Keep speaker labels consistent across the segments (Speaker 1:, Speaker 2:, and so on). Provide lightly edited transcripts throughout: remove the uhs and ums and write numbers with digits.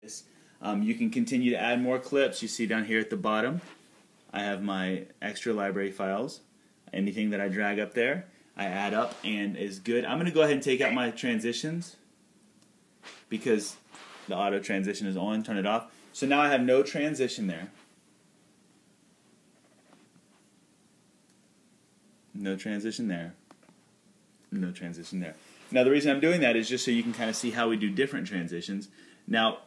Speaker 1: You can continue to add more clips. You see down here at the bottom, I have my extra library files. Anything that I drag up there, I add up and is good. I'm going to go ahead and take out my transitions because the auto transition is on. Turn it off. So now I have no transition there. No transition there. No transition there. Now the reason I'm doing that is just so you can kind of see how we do different transitions. Now,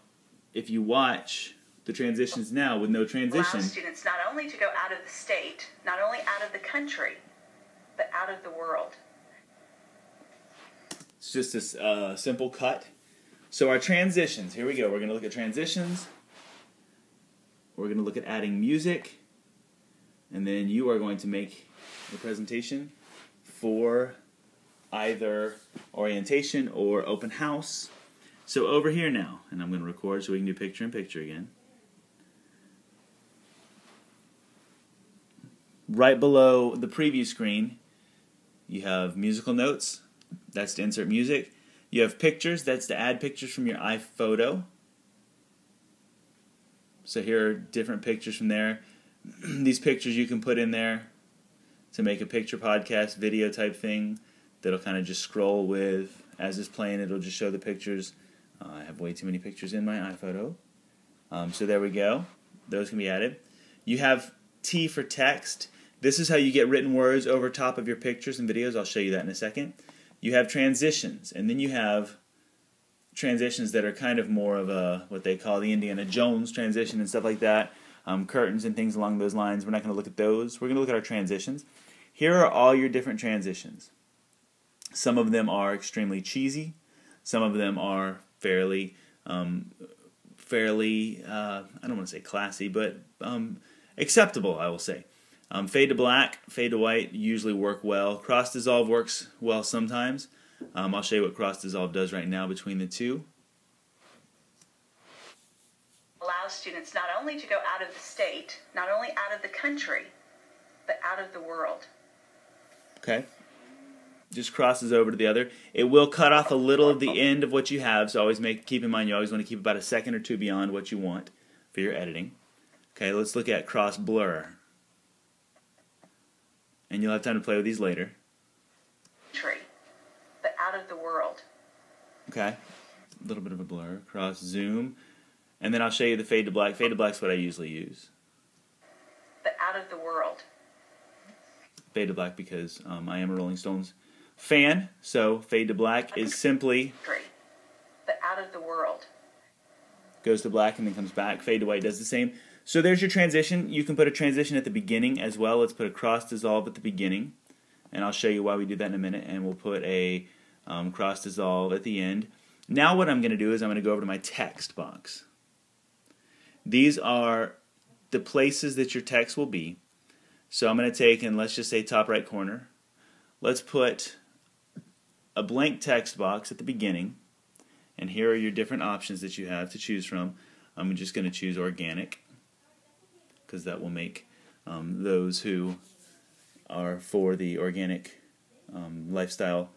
Speaker 1: if you watch the transitions now with no transition,
Speaker 2: allows students not only to go out of the state, not only out of the country, but out of the world.
Speaker 1: It's just a simple cut. So our transitions, here we go. We're going to look at transitions. We're going to look at adding music. And then you are going to make the presentation for either orientation or open house. So over here now, and I'm going to record so we can do picture-in-picture again. Right below the preview screen, you have musical notes. That's to insert music. You have pictures. That's to add pictures from your iPhoto. So here are different pictures from there. These pictures you can put in there to make a picture podcast video type thing that'll kind of just scroll with. As it's playing, it'll just show the pictures. I have way too many pictures in my iPhoto. So there we go. Those can be added. You have T for text. This is how you get written words over top of your pictures and videos. I'll show you that in a second. You have transitions, and then you have transitions that are kind of more of a what they call the Indiana Jones transition and stuff like that. Curtains and things along those lines. We're not going to look at those. We're going to look at our transitions. Here are all your different transitions. Some of them are extremely cheesy. Some of them are fairly, I don't want to say classy, but acceptable, I will say. Fade to black, fade to white usually work well. Cross dissolve works well sometimes. I'll show you what cross dissolve does right now between the two.
Speaker 2: Allows students not only to go out of the state, not only out of the country, but out of the world.
Speaker 1: Okay. Just crosses over to the other. It will cut off a little of the end of what you have, so always keep in mind you always want to keep about a second or two beyond what you want for your editing. Okay, let's look at cross blur. And you'll have time to play with these later.
Speaker 2: But out of the world.
Speaker 1: Okay, a little bit of a blur. Cross zoom. And then I'll show you the fade to black. Fade to black is what I usually use.
Speaker 2: But out of the world.
Speaker 1: Fade to black because I am a Rolling Stones fan, so fade to black is simply
Speaker 2: but out of the world.
Speaker 1: Goes to black and then comes back. Fade to white does the same. So there's your transition. You can put a transition at the beginning as well. Let's put a cross dissolve at the beginning, and I'll show you why we do that in a minute. And we'll put a cross dissolve at the end. Now what I'm going to do is I'm going to go over to my text box. These are the places that your text will be. So I'm going to take, and let's just say top right corner. Let's put a blank text box at the beginning. And here are your different options that you have to choose from. I'm just going to choose organic because that will make those who are for the organic lifestyle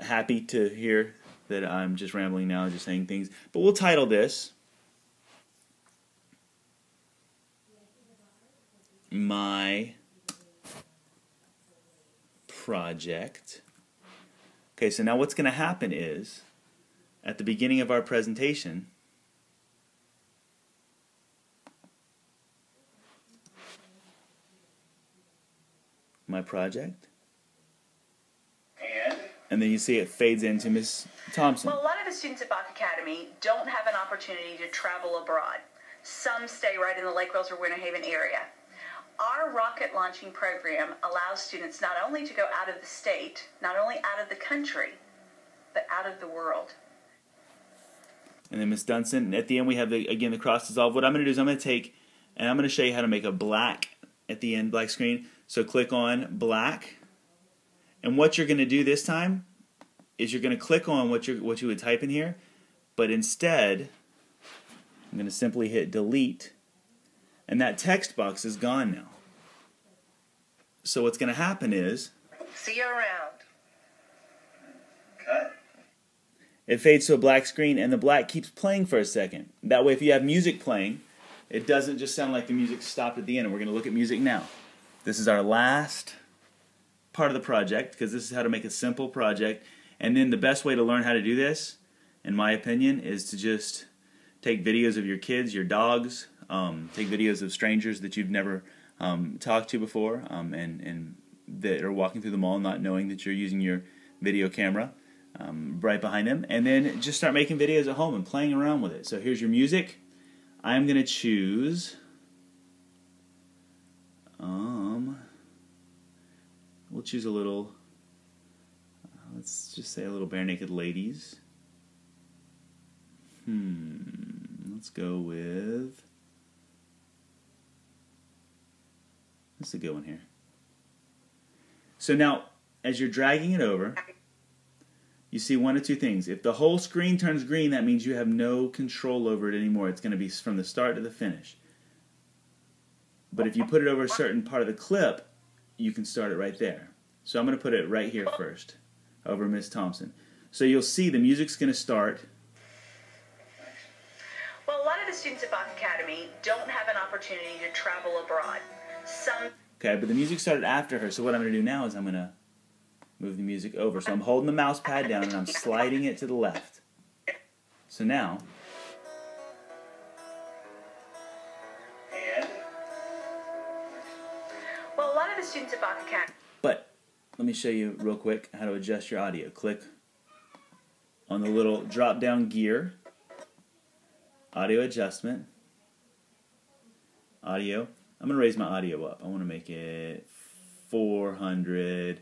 Speaker 1: happy to hear that I'm just rambling now, just saying things. But we'll title this My Project. Okay, so now what's going to happen is at the beginning of our presentation, My Project, and then you see it fades into Miss Thompson.
Speaker 2: Well, a lot of the students at Bach Academy don't have an opportunity to travel abroad. Some stay right in the Lake Wales or Winter Haven area. Our rocket launching program allows students not only to go out of the state, not only out of the country, but out of the world.
Speaker 1: And then Miss Dunson, at the end we have, again, the cross dissolve. What I'm going to do is I'm going to take, and I'm going to show you how to make a black at the end, black screen. So click on black. And what you're going to do this time is you're going to click on what you would type in here, but instead I'm going to simply hit delete, and that text box is gone now. So what's going to happen is,
Speaker 2: see you around.
Speaker 1: Cut. it fades to a black screen, and the black keeps playing for a second. That way, if you have music playing, it doesn't just sound like the music stopped at the end. And we're going to look at music now. This is our last part of the project, because this is how to make a simple project. And then the best way to learn how to do this, in my opinion, is to just take videos of your kids, your dogs, take videos of strangers that you've never talked to before, and that are walking through the mall not knowing that you're using your video camera right behind them, and then just start making videos at home and playing around with it. So here's your music. I'm going to choose we'll choose a little, let's just say a little Bare Naked Ladies. Let's go with, that's a good one here. So now, as you're dragging it over, you see one of two things. If the whole screen turns green, that means you have no control over it anymore. It's going to be from the start to the finish. But if you put it over a certain part of the clip, you can start it right there. So I'm going to put it right here first, over Miss Thompson. So you'll see the music's going to start.
Speaker 2: Well, a lot of the students at Bach Academy don't have an opportunity to travel abroad.
Speaker 1: Okay, but the music started after her, so what I'm going to do now is I'm going to move the music over. So I'm holding the mouse pad down and I'm sliding it to the left. So now,
Speaker 2: well, a lot of the students at Bach Academy.
Speaker 1: But let me show you real quick how to adjust your audio. Click on the little drop-down gear, audio adjustment, audio. I'm going to raise my audio up. I want to make it 400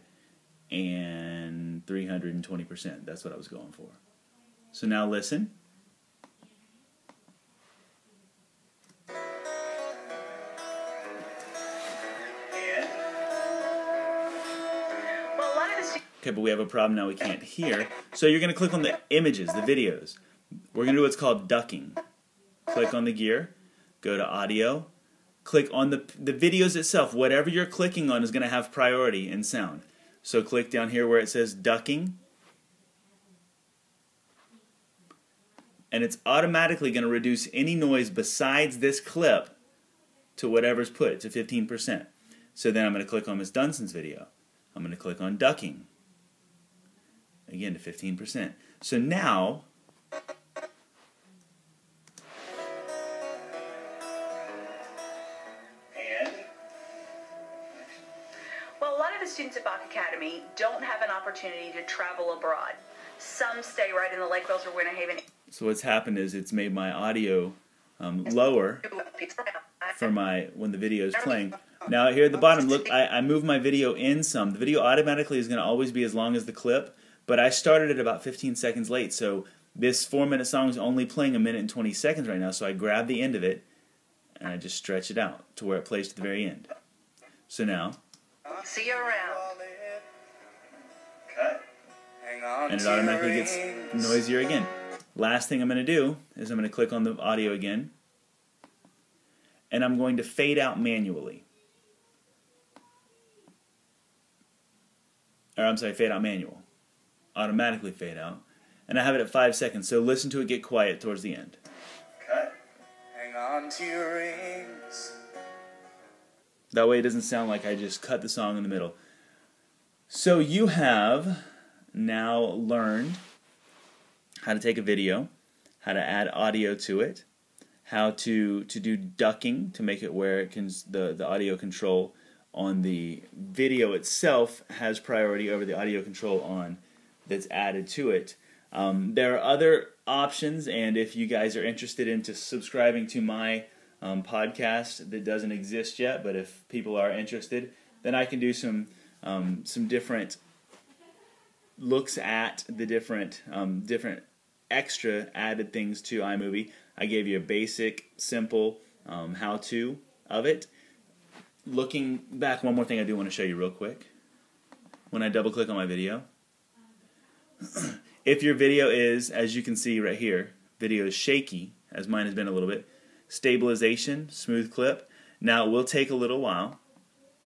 Speaker 1: and 320%. That's what I was going for. So now listen. Okay, but we have a problem now, we can't hear. So you're going to click on the images, the videos. We're going to do what's called ducking. Click on the gear, go to audio, click on the videos itself. Whatever you're clicking on is going to have priority in sound. So click down here where it says ducking. And it's automatically going to reduce any noise besides this clip to whatever's put, to 15%. So then I'm going to click on Ms. Dunson's video. I'm going to click on ducking. Again to 15%. So now,
Speaker 2: well, a lot of the students at Bach Academy don't have an opportunity to travel abroad. Some stay right in the Lake Wales or Winter Haven.
Speaker 1: So what's happened is it's made my audio lower for when the video is playing. Now here at the bottom, look, I moved my video in some. The video automatically is going to always be as long as the clip, but I started it about 15 seconds late, so this 4-minute song is only playing 1 minute and 20 seconds right now, so I grab the end of it, and I just stretch it out to where it plays to the very end. So now,
Speaker 2: see you around.
Speaker 1: Cut. And it automatically gets noisier again. Last thing I'm going to do is I'm going to click on the audio again, and I'm going to fade out manually. Or I'm sorry, fade out manual. Automatically fade out. And I have it at 5 seconds, so listen to it get quiet towards the end. Cut. Hang on to your rings. That way it doesn't sound like I just cut the song in the middle. So you have now learned how to take a video, how to add audio to it, how to do ducking to make it where it can the audio control on the video itself has priority over the audio control on that's added to it. There are other options, and if you guys are interested into subscribing to my podcast that doesn't exist yet, but if people are interested, then I can do some different looks at the different extra added things to iMovie. I gave you a basic, simple how-to of it. Looking back, one more thing I do want to show you real quick. When I double-click on my video, if your video is, as you can see right here, video is shaky, as mine has been a little bit, stabilization, smooth clip. Now, it will take a little while,